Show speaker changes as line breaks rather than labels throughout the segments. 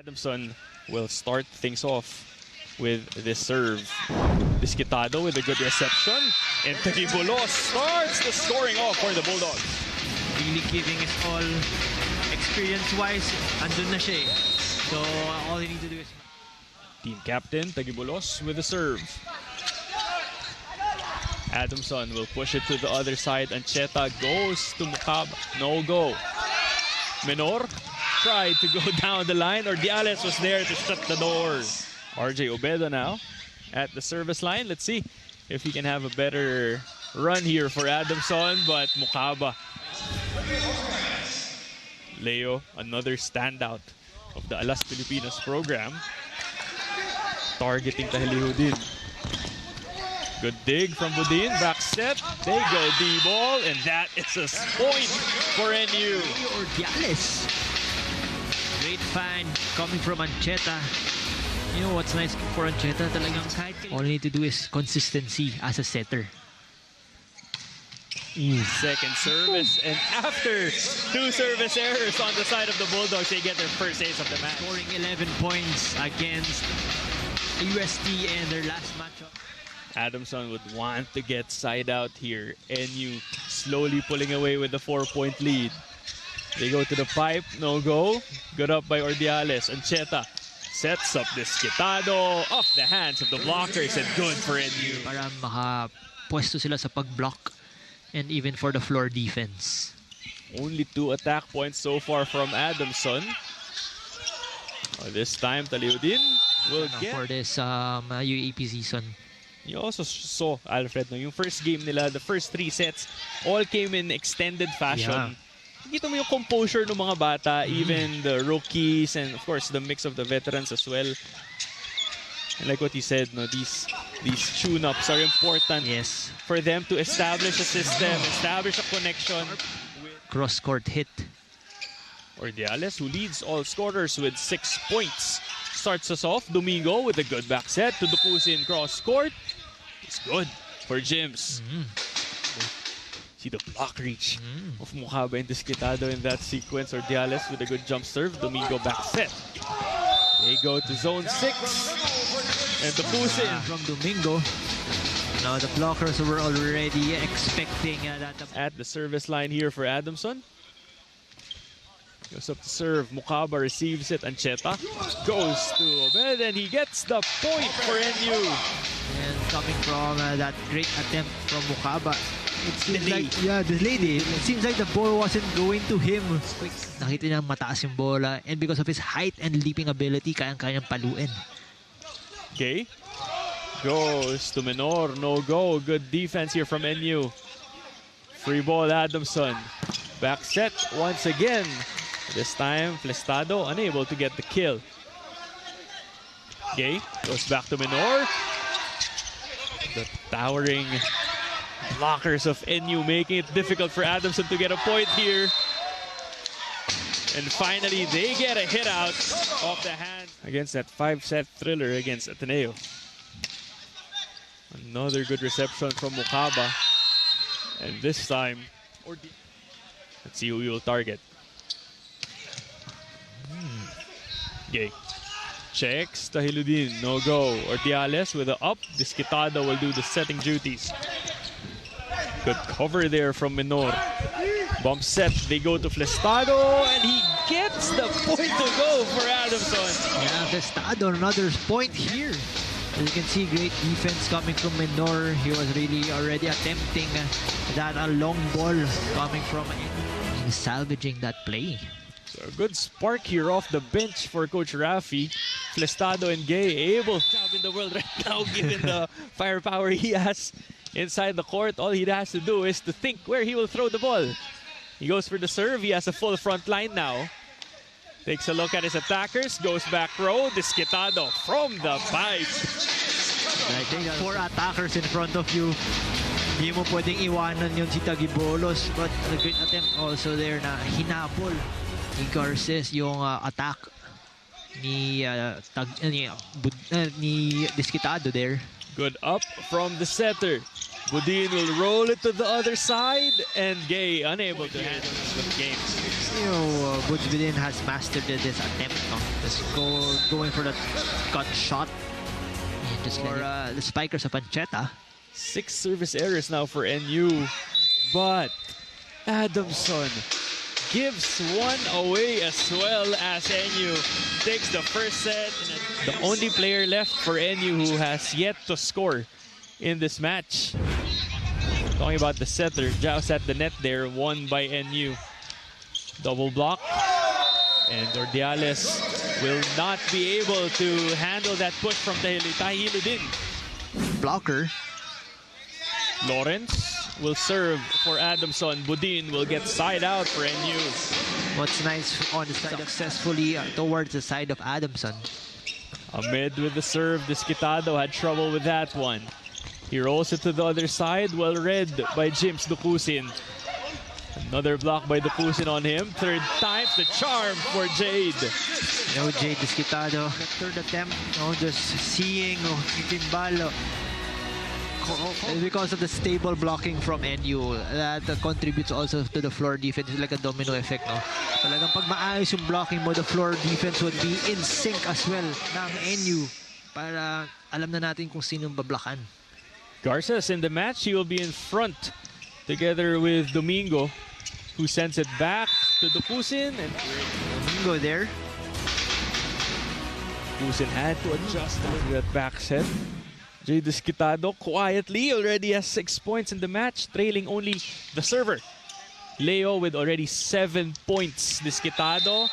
Adamson will start things off with this serve. Disquitado with a good reception. And Tagibulos starts the scoring off for the Bulldogs.
Really giving it all. Experience-wise, andun na siya eh. So, all you need to do is...
Team captain, Tagibulos with the serve. Adamson will push it to the other side. Ancheta goes to Mukab. No go. Menor tried to go down the line. Ordiales was there to shut the door. RJ Obeda now at the service line. Let's see if he can have a better run here for Adamson, but Mukaba. Leo, another standout of the Alas Pilipinas program. Targeting Tahiliho din. Good dig from Budin, back set. They go D-ball, and that is a point for NU.
Ordiales. Great find coming from Ancheta. You know what's nice for Ancheta? Talagang kahit all you need to do is consistency as a setter.
Second service, and after two service errors on the side of the Bulldogs, they get their first ace of the match.
Scoring 11 points against UST in their last matchup.
Adamson would want to get side out here. NU slowly pulling away with the 4-point lead. They go to the pipe, no go. Good up by Ordiales. Ancheta sets up Disquitado off the hands of the blockers, and good for NU.
Para makapwesto sila sa pag-block and even for the floor defense.
Only 2 attack points so far from Adamson. This time, Taliudin will get...
For this UAAP season.
You also saw, Alfred, no, yung first game nila, the first 3 sets, all came in extended fashion. Kita mo yung composure ng mga bata, even the rookies, and of course, the mix of the veterans as well. And like what he said, no, these tune-ups are important for them to establish a system, establish a connection.
Cross-court hit.
Ordiales, who leads all scorers with 6 points. Starts us off. Domingo with a good back set to Dupusin cross-court. It's good for Jims. See the block reach of Mukaba and Disquitado in that sequence. Ordiales with a good jump serve. Domingo back set. They go to zone 6. And Dupusin
from Domingo. Now the blockers were already expecting that.
At the service line here for Adamson. Goes up to serve. Mukaba receives it. Ancheta goes to Obed, and he gets the point for NU.
And coming from that great attempt from Mukaba. It seems like, the lady. It seems like the ball wasn't going to him. Nakita niya mataas yung bola, and because of his height and leaping ability, kayang-kayang paluin.
Okay. Goes to Menor. No go. Good defense here from NU. Free ball, Adamson. Back set once again. This time, Flestado unable to get the kill. Okay, goes back to Menor. The towering blockers of NU making it difficult for Adamson to get a point here. And finally, they get a hit out of the hand against that 5-set thriller against Ateneo. Another good reception from Mukaba. And this time, let's see who we will target. Okay. Checks Tahiludin, no go. Ordiales with the up. Disquitado will do the setting duties. Good cover there from Menor. Bump set, they go to Flestado, and he gets the point to go for Adamson.
Yeah, Flestado, another point here. As you can see, great defense coming from Menor. He was really already attempting that long ball coming from salvaging that play.
So a good spark here off the bench for Coach Rafi. Flestado and Gay able to job in the world right now, given the firepower he has inside the court. All he has to do is to think where he will throw the ball. He goes for the serve. He has a full front line now. Takes a look at his attackers. Goes back row. Disquitado from the pipe.
I think 4 attackers in front of you. Hindi mo pwedeng iwanan yun si Tagibulos. But a great attempt also there na hinabol ni Garces yung attack ni Disquitado there.
Good up from the setter. Budin will roll it to the other side, and Gay unable to handle this game.
You know, Butch Bidin has mastered this attempt. No? Just going for that cut shot. Just for the spikers of Ancheta.
6 service errors now for NU. But Adamson gives one away as well as NU takes the first set. The only player left for NU who has yet to score in this match. Talking about the setter, Joust at the net there, won by NU. Double block. And Ordiales will not be able to handle that push from Tahiludin.
Blocker.
Lawrence will serve for Adamson. Budin will get side out for NU.
What's nice on the side successfully towards the side of Adamson.
Ahmed with the serve. Desquitado had trouble with that one. He rolls it to the other side. Well read by James Dukusin. Another block by Dukusin on him. Third time's the charm for Jade.
You know, Jade Desquitado. The third attempt, you know, just seeing Timbal. Because of the stable blocking from NU, that contributes also to the floor defense. It's like a domino effect, no? Talagang pag maayos yung blocking mo, the floor defense would be in sync as well ng NU para alam na natin kung sinong bablakan.
Garces in the match. He will be in front together with Domingo, who sends it back to Dukusin. And
Domingo there.
Dukusin had to adjust to that back set. Jay Desquitado quietly already has 6 points in the match, trailing only the server. Leo with already 7 points. Desquitado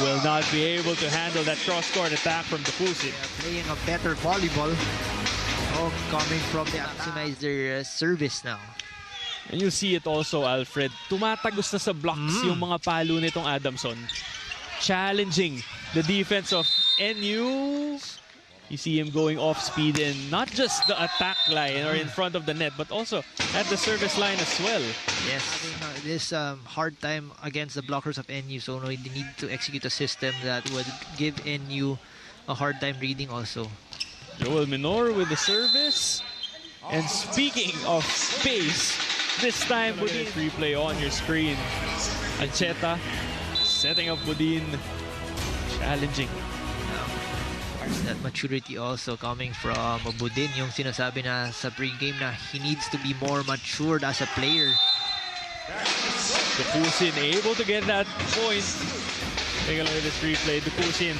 will not be able to handle that cross-court attack from Dukusin.
Playing a better volleyball. Oh, coming from the maximize their service now.
And you see it also, Alfred. Tumatagos na sa blocks yung mga palo nitong Adamson. Challenging the defense of NU. You see him going off speed and not just the attack line or in front of the net, but also at the service line as well.
Yes. This hard time against the blockers of NU, so no, they need to execute a system that would give NU a hard time reading also.
Joel Minor with the service. And speaking of space, this time Budin replay on your screen. Ancheta setting up Budin. Challenging.
That maturity also coming from Budin, yung sinasabi na sa pre-game na he needs to be more matured as a player.
Dukusin able to get that point. Take a look at this replay. Dukusin,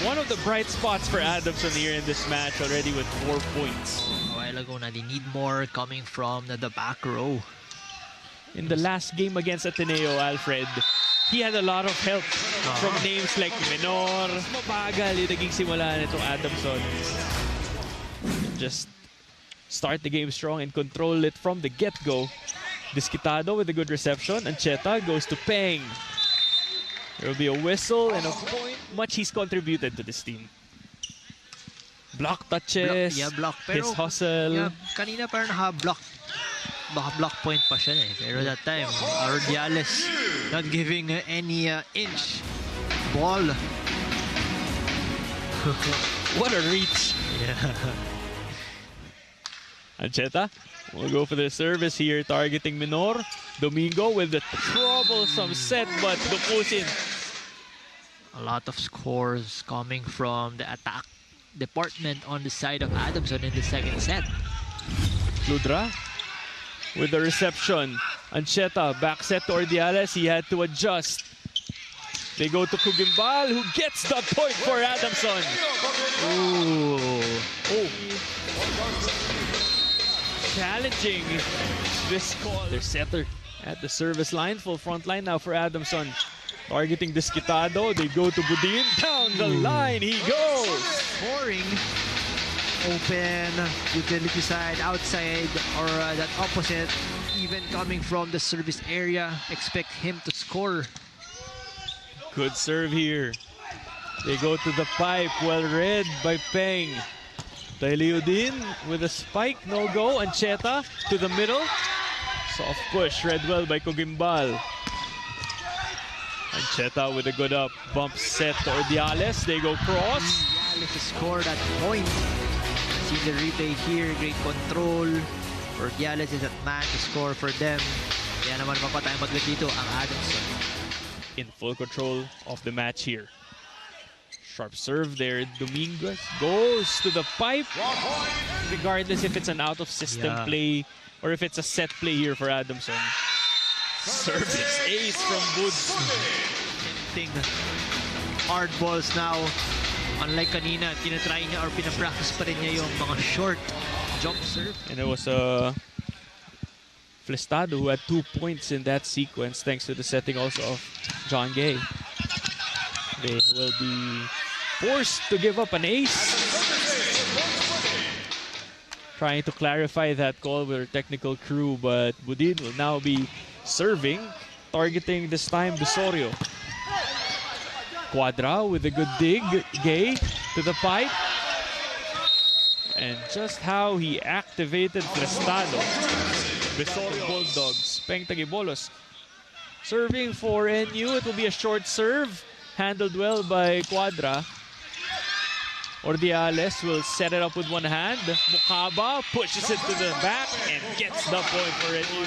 one of the bright spots for Adamson here in this match, already with 4 points.
A while ago na they need more coming from the back row.
In the last game against Ateneo, Alfred, he had a lot of help from names like Menor. Mabagal yung naging simula nitong Adamson. Just start the game strong and control it from the get-go. Desquitado with a good reception. Ancheta goes to Peng. There will be a whistle and a point. Much he's contributed to this team. Block touches,
block. Pero,
his hustle.
Yeah, kanina parang naka-block. Baka block point pa siya eh. Pero that time, Ordiales not giving any inch. Ball.
What a reach.
Yeah.
Ancheta will go for the service here, targeting Minor. Domingo with the troublesome set, but Dukusin.
A lot of scores coming from the attack department on the side of Adamson in the second set.
Ludra with the reception. Ancheta back set to Ordiales. He had to adjust. They go to Kugimbal, who gets the point for Adamson.
Ooh.
Challenging this call. Their setter at the service line. Full front line now for Adamson. Targeting Desquitado. They go to Budin. Down the line he goes.
Scoring. Open, utility side, outside, or that opposite. Even coming from the service area. Expect him to score.
Good serve here. They go to the pipe. Well read by Peng. Tahiludin with a spike. No go. Ancheta to the middle. Soft push. Read well by Kugimbal. Ancheta with a good up. Bump set to Ordiales. They go cross.
Ordiales scored that point. See the replay here. Great control. Ordiales is at man to score for them. Kaya naman magpatayang mag-win dito ang Adamson.
In full control of the match here. Sharp serve there. Dominguez goes to the pipe. Regardless if it's an out-of-system play or if it's a set play here for Adamson. Service ace from Woods.
Hard balls now. Unlike kanina, tinatry niya or pinapractice pa rin niya yung mga short jump serve.
And it was Flestado who had 2 points in that sequence thanks to the setting also of John Gay. They will be forced to give up an ace. Trying to clarify that call with our technical crew, but Budin will now be serving, targeting this time Visorio. Quadra with a good dig, Gay to the pipe. And just how he activated Flestado. Visorio Bulldogs, Peng Tagibolos. Serving for NU, it will be a short serve. Handled well by Quadra. Ordiales will set it up with one hand. Mukaba pushes it to the back and gets the point for NU.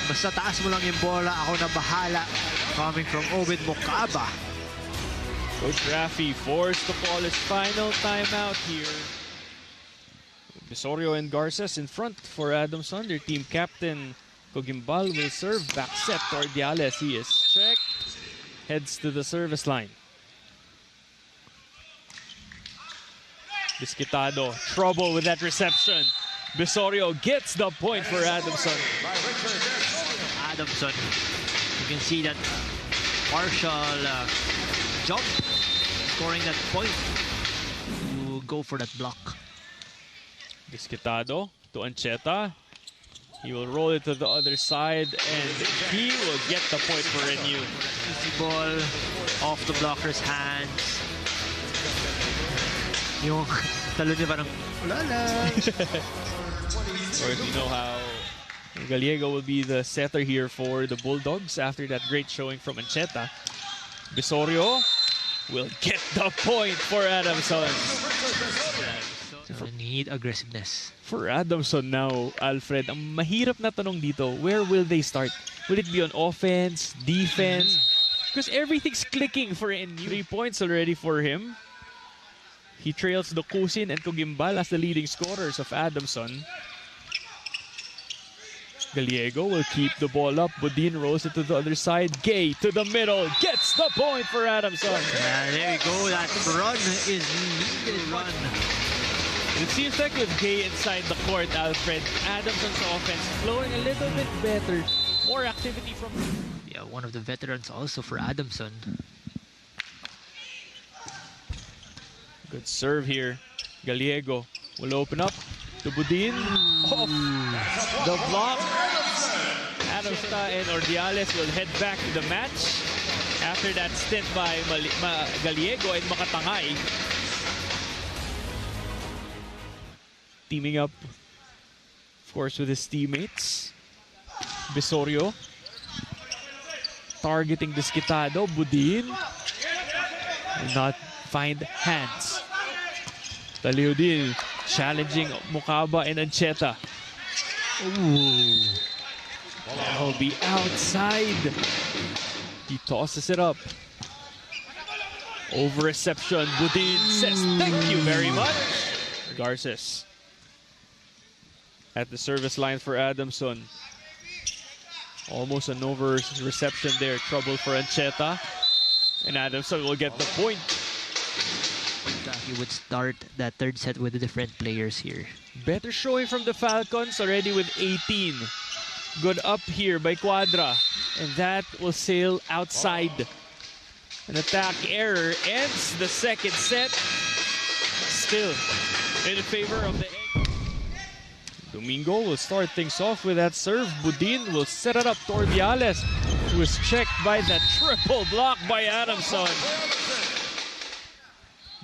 Basta taas mo lang yung bola, ako na bahala. Coming from Obed Mukaba.
Coach Rafi forced to call his final timeout here. Visorio and Garces in front for Adamson. Their team captain Cogimbal will serve. Back set to Ordiales. He is checked. Heads to the service line. Bisquitado, trouble with that reception. Visorio gets the point for Adamson.
Adamson, you can see that partial jump, scoring that point to go for that block.
Bisquitado to Ancheta. He will roll it to the other side and he will get the point for NU.
Easy ball off the blocker's hands. Yung talo niya parang, wala lang.
Or if you know how Gallego will be the setter here for the Bulldogs after that great showing from Ancheta. Visorio will get the point for Adamson.
So need aggressiveness.
For Adamson now, Alfred, ang mahirap na tanong dito, where will they start? Will it be on offense, defense? Because everything's clicking for NU. 3 points already for him. He trails Dokusin and Cogimbal as the leading scorers of Adamson. Gallego will keep the ball up. Budin rolls it to the other side. Gay to the middle. Gets the point for Adamson.
There we go. That run is needed run.
It seems like with Gay inside the court, Alfred, Adamson's offense flowing a little bit better. More activity from...
Yeah, one of the veterans also for Adamson.
Good serve here. Gallego will open up to Budin. Off the block. Adamson and Ordiales will head back to the match after that stint by Gallego and Makatangay. Teaming up, of course, with his teammates. Visorio targeting Bisquitado. Budin will not find hands. Taliudil challenging Mukaba and Ancheta. Ooh. That'll be outside. He tosses it up. Over reception. Budin says thank you very much. Garces at the service line for Adamson. Almost an over reception there. Trouble for Ancheta. And Adamson will get the point.
He would start that third set with the different players here.
Better showing from the Falcons already with 18. Good up here by Quadra. And that will sail outside. An attack error ends the second set. Still in favor of the... Domingo will start things off with that serve. Budin will set it up to Ordiales, who is checked by that triple block by Adamson.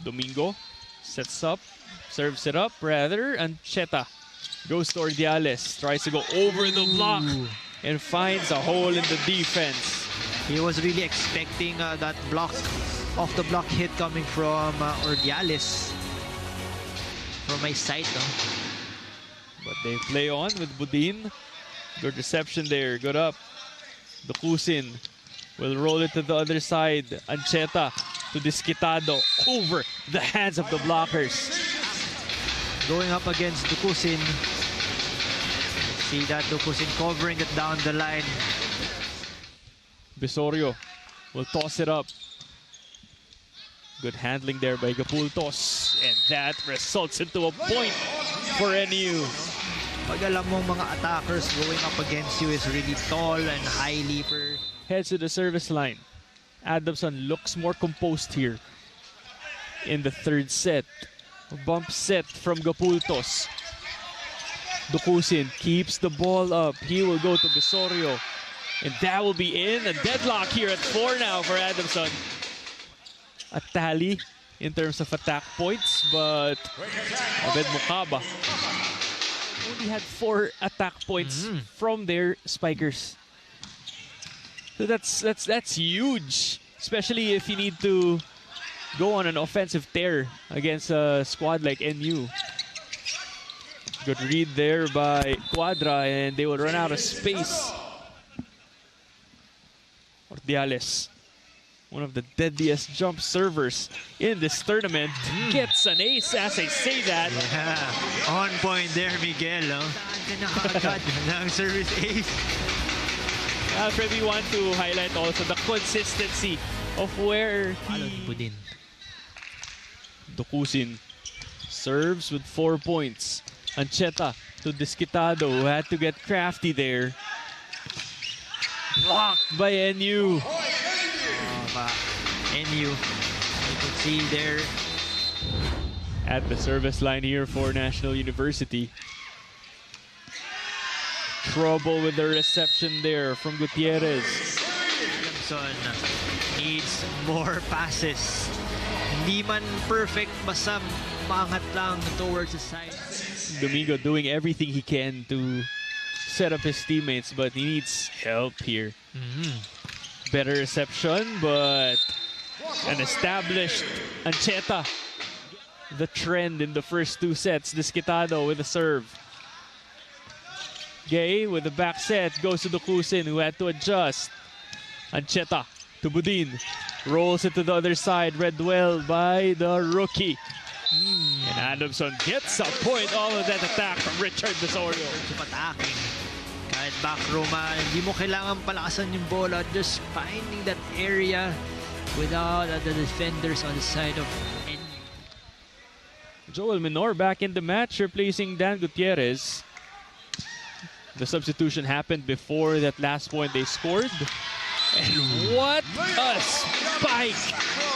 Domingo sets up, serves it up rather. Ancheta goes to Ordiales, tries to go over the block and finds a hole in the defense.
He was really expecting that block, off the block hit coming from Ordiales. From my side, though.
But they play on with Budin. Good reception there, good up. Dukusin will roll it to the other side. Ancheta to Disquitado over the hands of the blockers.
Going up against Dukusin. See that Dukusin covering it down the line.
Bisorio will toss it up. Good handling there by Gapultos. And that results into a point for NU.
Pag alam mong mga attackers going up against you is really tall and high leaper.
Heads to the service line. Adamson looks more composed here in the third set. Bump set from Gapultos. Dukusin keeps the ball up. He will go to Bisorio. And that will be in. A deadlock here at 4 now for Adamson. A tally in terms of attack points, but Abed Mukaba only had 4 attack points from their spikers. So that's huge, especially if you need to go on an offensive tear against a squad like NU. Good read there by Quadra, and they will run out of space. Ordiales, one of the deadliest jump servers in this tournament, gets an ace as I say that.
Yeah. On point there, Miguel. Ng service ace.
Alfred, we want to highlight also the consistency of where he... Dukusin serves with 4 points. Ancheta to Disquitado, who had to get crafty there. Blocked by NU.
NU, you can see there.
At the service line here for National University. Trouble with the reception there from Gutierrez.
Adamson needs more passes. Hindi man perfect, basta maangat lang towards the side.
Domingo doing everything he can to set up his teammates, but he needs help here. Better reception, but an established Ancheta. The trend in the first 2 sets. Disquitado with a serve. Gay with the back set goes to Dukusin, who had to adjust. Ancheta to Budin. Rolls it to the other side. Read well by the rookie. And Adamson gets a point all of that attack from Richard Bisorio.
Attacking. Kahit back row hindi mo kailangan palakasan yung bola. Just finding that area without the defenders on the side of NU.
Joel Minor back in the match, replacing Dan Gutierrez. The substitution happened before that last point they scored. And what a spike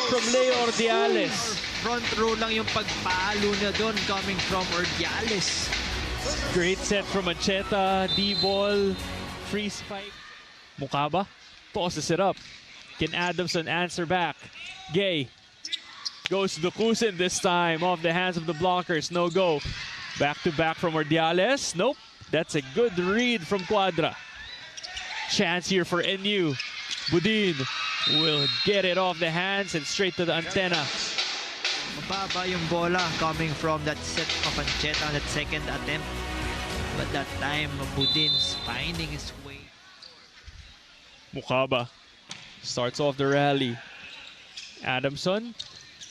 from Leo Ordiales.
Front row lang yung pagpalo niya doon coming from Ordiales.
Great set from Ancheta, D-ball, free spike. Mukaba tosses it up. Can Adamson answer back? Gay goes to Dukusin this time, off the hands of the blockers, no go. Back to back from Ordiales, nope. That's a good read from Quadra. Chance here for NU. Budin will get it off the hands and straight to the antenna.
Mababa yung bola coming from that set of Ancheta on that second attempt. But that time, Budin's finding his way.
Mukaba starts off the rally. Adamson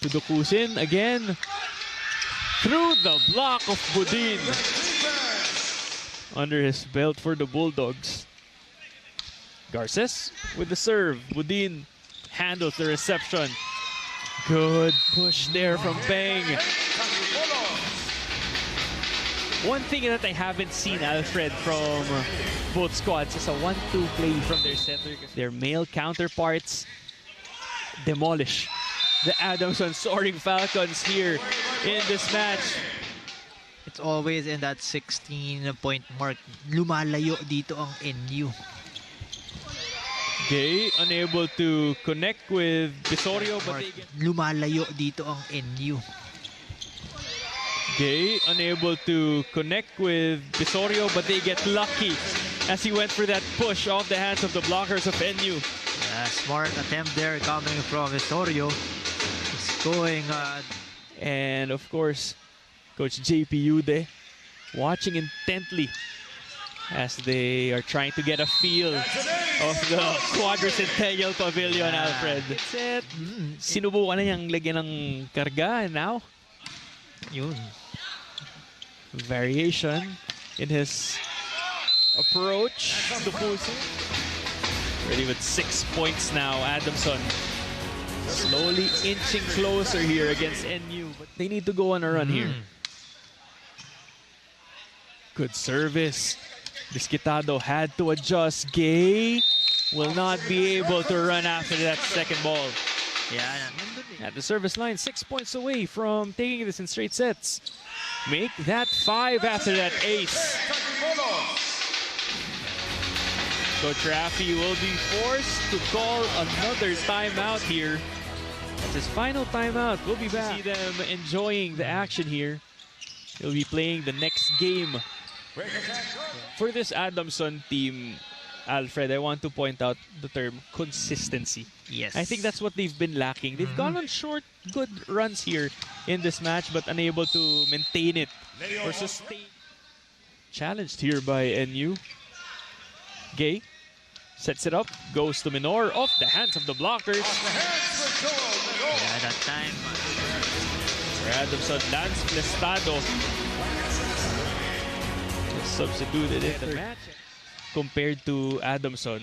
to Dukusin again. Through the block of Budin. Under his belt for the Bulldogs. Garces with the serve. Budin handles the reception. Good push there from Peng. One thing that I haven't seen, Alfred, from both squads is a 1-2 play from their center. Their male counterparts demolish the Adamson Soaring Falcons here in this match.
It's always in that 16-point mark. Lumalayo dito ang NU.
Gay unable to connect with Bisorio, but they get...
Lumalayo dito ang NU.
Gay unable to connect with Bisorio, but they get lucky as he went for that push off the hands of the blockers of NU.
Smart attempt there coming from Bisorio. He's going...
And of course, Coach JP Ude watching intently as they are trying to get a feel of the Quadricentennial Pavilion, Alfred. Set. Sinubukan na niyang lagyan ng karga, and now
Yun.
variation in his approach to Puso. Ready with 6 points now. Adamson slowly inching closer here against NU, but they need to go on a run here. Good service. Disquitado had to adjust. Gay will not be able to run after that second ball.
Yeah.
At the service line, 6 points away from taking this in straight sets. Make that 5 after that ace. So Traffy will be forced to call another timeout here. That's his final timeout. We'll be back. See them enjoying the action here. He'll be playing the next game. For this Adamson team, Alfred, I want to point out the term consistency.
Yes.
I think that's what they've been lacking. They've gone on short, good runs here in this match, but unable to maintain it or sustain. Challenged here by NU. Gay sets it up, goes to Minor, off the hands of the blockers.
Yeah, that time.
Adamson Lance Flestado substituted in the match. Compared to Adamson,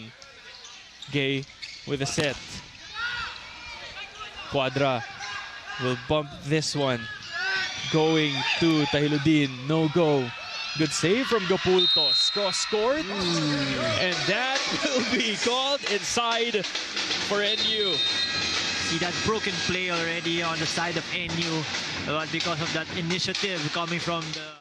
Gay with a set. Quadra will bump this one. Going to Tahiludin, no go. Good save from Gapultos. Cross court. And that will be called inside for NU.
See that broken play already on the side of NU. But because of that initiative coming from the